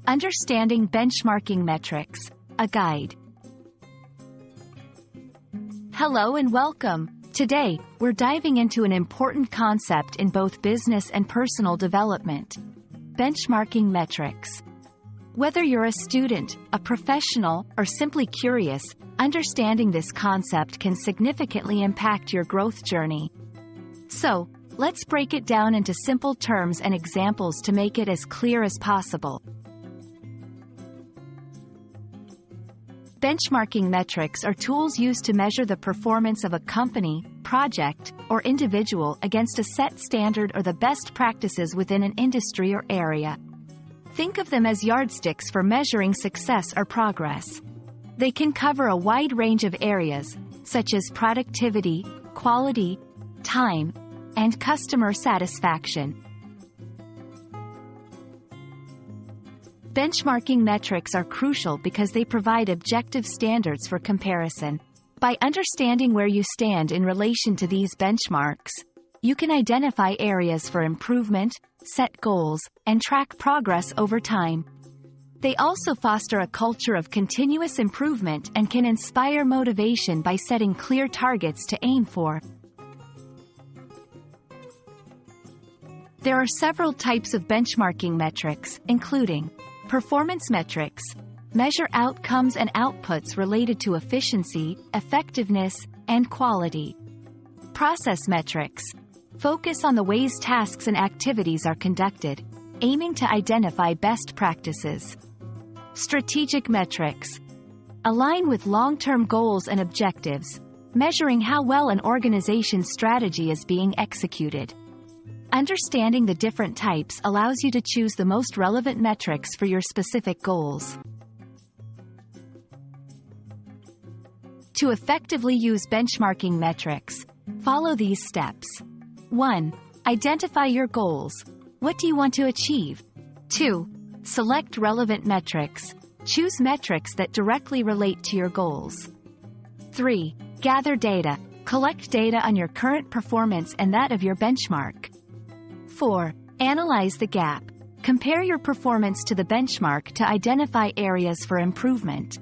Understanding Benchmarking Metrics, a guide. Hello and welcome. Today, we're diving into an important concept in both business and personal development: benchmarking metrics. Whether you're a student, a professional, or simply curious, understanding this concept can significantly impact your growth journey. So, let's break it down into simple terms and examples to make it as clear as possible. Benchmarking metrics are tools used to measure the performance of a company, project, or individual against a set standard or the best practices within an industry or area. Think of them as yardsticks for measuring success or progress. They can cover a wide range of areas, such as productivity, quality, time, and customer satisfaction. Benchmarking metrics are crucial because they provide objective standards for comparison. By understanding where you stand in relation to these benchmarks, you can identify areas for improvement, set goals, and track progress over time. They also foster a culture of continuous improvement and can inspire motivation by setting clear targets to aim for. There are several types of benchmarking metrics, including performance metrics, measure outcomes and outputs related to efficiency, effectiveness, and quality. Process metrics, focus on the ways tasks and activities are conducted, aiming to identify best practices. Strategic metrics, align with long-term goals and objectives, measuring how well an organization's strategy is being executed. Understanding the different types allows you to choose the most relevant metrics for your specific goals. To effectively use benchmarking metrics, follow these steps. 1. Identify your goals. What do you want to achieve? 2. Select relevant metrics. Choose metrics that directly relate to your goals. 3. Gather data. Collect data on your current performance and that of your benchmark. 4. Analyze the gap. Compare your performance to the benchmark to identify areas for improvement.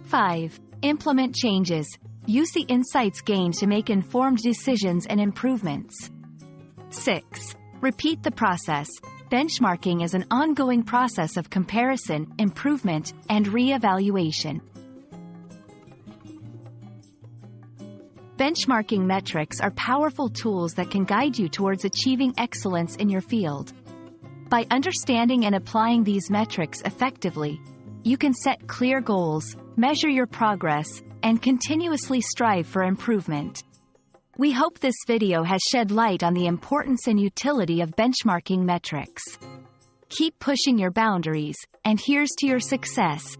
5. Implement changes. Use the insights gained to make informed decisions and improvements. 6. Repeat the process. Benchmarking is an ongoing process of comparison, improvement, and re-evaluation. Benchmarking metrics are powerful tools that can guide you towards achieving excellence in your field. By understanding and applying these metrics effectively, you can set clear goals, measure your progress, and continuously strive for improvement. We hope this video has shed light on the importance and utility of benchmarking metrics. Keep pushing your boundaries, and here's to your success.